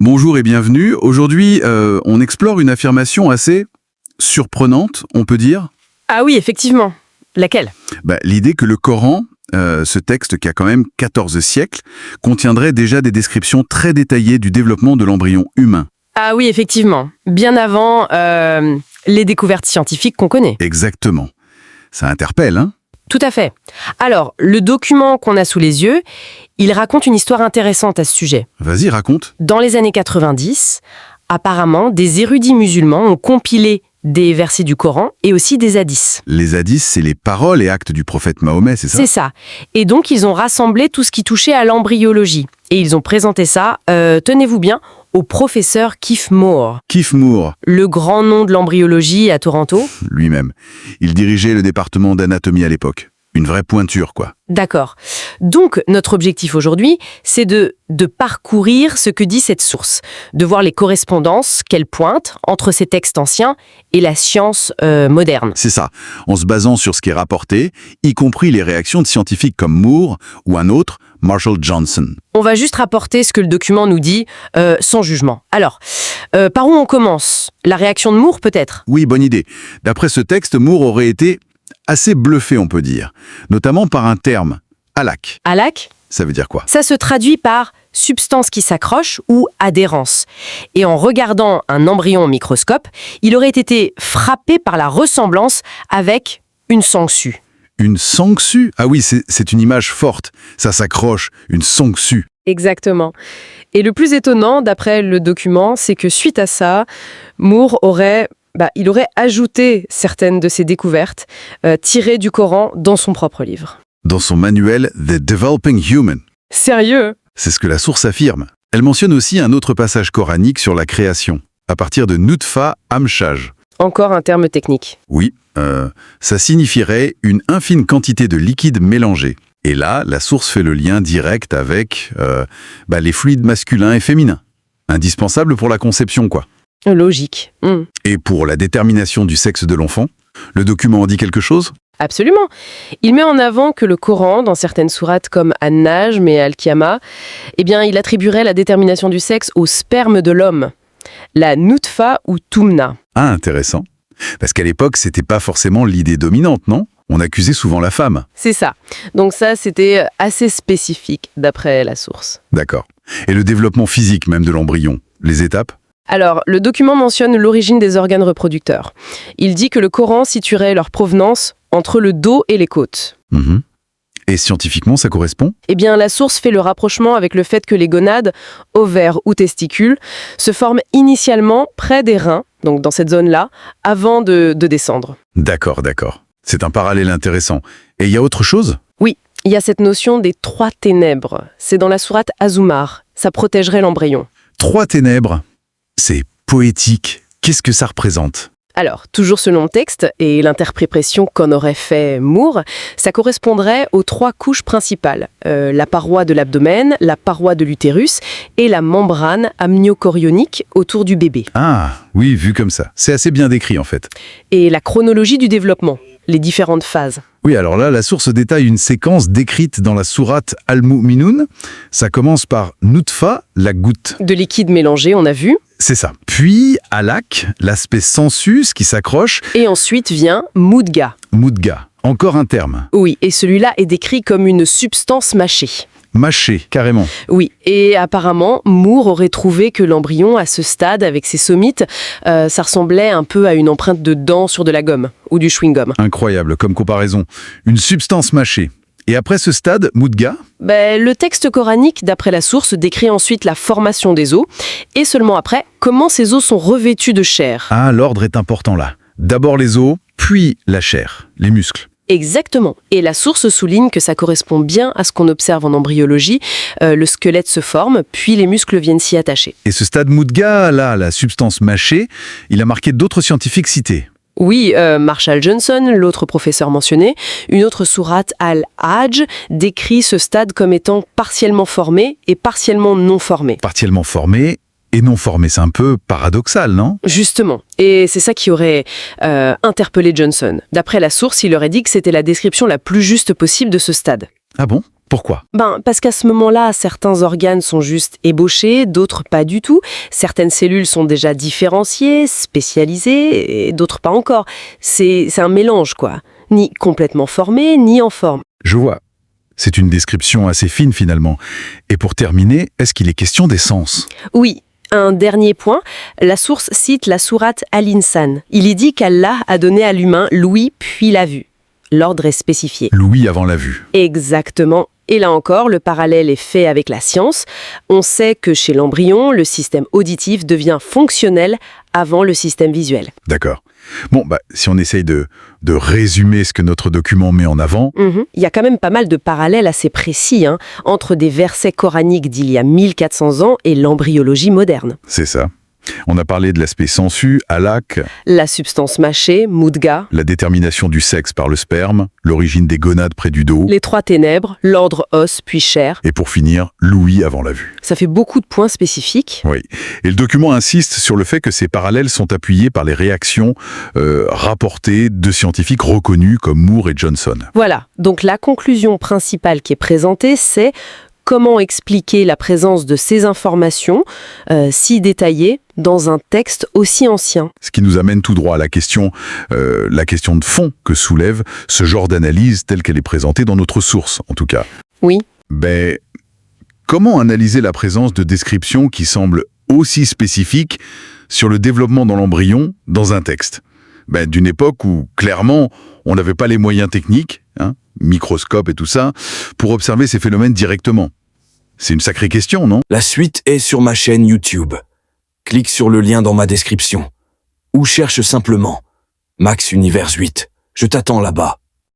Bonjour et bienvenue. Aujourd'hui, on explore une affirmation assez surprenante, on peut dire. Ah oui, effectivement. Laquelle? L'idée que le Coran, ce texte qui a quand même 14 siècles, contiendrait déjà des descriptions très détaillées du développement de l'embryon humain. Ah oui, effectivement. Bien avant les découvertes scientifiques qu'on connaît. Exactement. Ça interpelle, hein? Tout à fait. Alors, le document qu'on a sous les yeux, il raconte une histoire intéressante à ce sujet. Vas-y, raconte. Dans les années 90, apparemment, des érudits musulmans ont compilé des versets du Coran et aussi des hadiths. Les hadiths, c'est les paroles et actes du prophète Mahomet, c'est ça? C'est ça. Et donc, ils ont rassemblé tout ce qui touchait à l'embryologie. Et ils ont présenté ça, tenez-vous bien, au professeur Keith Moore. Keith Moore, Le grand nom de l'embryologie à Toronto. lui-même. Il dirigeait le département d'anatomie à l'époque. Une vraie pointure, quoi. D'accord. Donc, notre objectif aujourd'hui, c'est de parcourir ce que dit cette source, de voir les correspondances qu'elle pointe entre ces textes anciens et la science moderne. C'est ça, en se basant sur ce qui est rapporté, y compris les réactions de scientifiques comme Moore ou un autre, Marshall Johnson. On va juste rapporter ce que le document nous dit, sans jugement. Alors, par où on commence? La réaction de Moore, peut-être? Oui, bonne idée. D'après ce texte, Moore aurait été assez bluffé, on peut dire, notamment par un terme, halak. Halak? Ça veut dire quoi? Ça se traduit par substance qui s'accroche ou adhérence. Et en regardant un embryon au microscope, il aurait été frappé par la ressemblance avec une sangsue. Une sangsue? Ah oui, c'est une image forte. Ça s'accroche, une sangsue. Exactement. Et le plus étonnant, d'après le document, c'est que suite à ça, Moore aurait ajouté certaines de ses découvertes tirées du Coran dans son propre livre. Dans son manuel The Developing Human. Sérieux? C'est ce que la source affirme. Elle mentionne aussi un autre passage coranique sur la création, à partir de Nutfa Amshaj. Encore un terme technique. Oui, ça signifierait une infime quantité de liquide mélangé. Et là, la source fait le lien direct avec les fluides masculins et féminins. Indispensables pour la conception, quoi. Logique. Et pour la détermination du sexe de l'enfant, le document en dit quelque chose? Absolument. Il met en avant que le Coran, dans certaines sourates comme An-Najm et Al-Qiyamah, il attribuerait la détermination du sexe au sperme de l'homme, la nutfa ou tumna. Ah, intéressant. Parce qu'à l'époque, c'était pas forcément l'idée dominante, non? On accusait souvent la femme. C'est ça. Donc ça, c'était assez spécifique, d'après la source. D'accord. Et le développement physique même de l'embryon, les étapes? Alors, le document mentionne l'origine des organes reproducteurs. Il dit que le Coran situerait leur provenance entre le dos et les côtes. Et scientifiquement, ça correspond? La source fait le rapprochement avec le fait que les gonades, ovaires ou testicules, se forment initialement près des reins, donc dans cette zone-là, avant de descendre. D'accord. C'est un parallèle intéressant. Et il y a autre chose? Oui, il y a cette notion des 3 ténèbres. C'est dans la sourate Az-Zumar. Ça protégerait l'embryon. 3 ténèbres. C'est poétique. Qu'est-ce que ça représente? Alors, toujours selon le texte et l'interprétation qu'en aurait fait Moore, ça correspondrait aux 3 couches principales. La paroi de l'abdomen, la paroi de l'utérus et la membrane amniochorionique autour du bébé. Ah, oui, vu comme ça. C'est assez bien décrit, en fait. Et la chronologie du développement, les différentes phases. Oui, alors là, la source détaille une séquence décrite dans la sourate Al-Mu'minun. Ça commence par Nutfa, la goutte. De liquide mélangé, on a vu. C'est ça. Puis, Alak, l'aspect sensu, ce qui s'accroche. Et ensuite vient Mudga. Mudga, encore un terme. Oui, et celui-là est décrit comme une substance mâchée. Mâché, carrément. Oui, et apparemment, Moore aurait trouvé que l'embryon, à ce stade, avec ses somites, ça ressemblait un peu à une empreinte de dents sur de la gomme, ou du chewing-gum. Incroyable comme comparaison. Une substance mâchée. Et après ce stade, Mudga? Le texte coranique, d'après la source, décrit ensuite la formation des os, et seulement après, comment ces os sont revêtus de chair. Ah, l'ordre est important là. D'abord les os, puis la chair, les muscles. Exactement. Et la source souligne que ça correspond bien à ce qu'on observe en embryologie. Le squelette se forme, puis les muscles viennent s'y attacher. Et ce stade Mudga, là, la substance mâchée, il a marqué d'autres scientifiques cités. Oui, Marshall Johnson, l'autre professeur mentionné. Une autre sourate, Al-Hajj, décrit ce stade comme étant partiellement formé et partiellement non formé. Partiellement formé et non formé, c'est un peu paradoxal, non? Justement. Et c'est ça qui aurait interpellé Johnson. D'après la source, il aurait dit que c'était la description la plus juste possible de ce stade. Ah bon? Pourquoi? Parce qu'à ce moment-là, certains organes sont juste ébauchés, d'autres pas du tout. Certaines cellules sont déjà différenciées, spécialisées, et d'autres pas encore. C'est un mélange, quoi. Ni complètement formé, ni en forme. Je vois. C'est une description assez fine finalement. Et pour terminer, est-ce qu'il est question d'essence? Oui. Un dernier point, la source cite la sourate Al-Insan. Il y dit qu'Allah a donné à l'humain l'ouïe puis la vue. L'ordre est spécifié. L'ouïe avant la vue. Exactement. Et là encore, le parallèle est fait avec la science. On sait que chez l'embryon, le système auditif devient fonctionnel avant le système visuel. D'accord. Bon, si on essaye de résumer ce que notre document met en avant... Il y a quand même pas mal de parallèles assez précis entre des versets coraniques d'il y a 1400 ans et l'embryologie moderne. C'est ça. On a parlé de l'aspect sensu, alak, La substance mâchée, mudga, la détermination du sexe par le sperme, l'origine des gonades près du dos, les trois ténèbres, l'ordre os puis chair. et pour finir, l'ouïe avant la vue. Ça fait beaucoup de points spécifiques. Oui. Et le document insiste sur le fait que ces parallèles sont appuyés par les réactions rapportées de scientifiques reconnus comme Moore et Johnson. Voilà, donc la conclusion principale qui est présentée, c'est comment expliquer la présence de ces informations si détaillées dans un texte aussi ancien. Ce qui nous amène tout droit à la question de fond que soulève ce genre d'analyse telle qu'elle est présentée dans notre source, en tout cas. Oui. Comment analyser la présence de descriptions qui semblent aussi spécifiques sur le développement dans l'embryon dans un texte? D'une époque où, clairement, on n'avait pas les moyens techniques, microscope et tout ça, pour observer ces phénomènes directement. C'est une sacrée question, non? La suite est sur ma chaîne YouTube. Clique sur le lien dans ma description. Ou cherche simplement Max Univers 8. Je t'attends là-bas.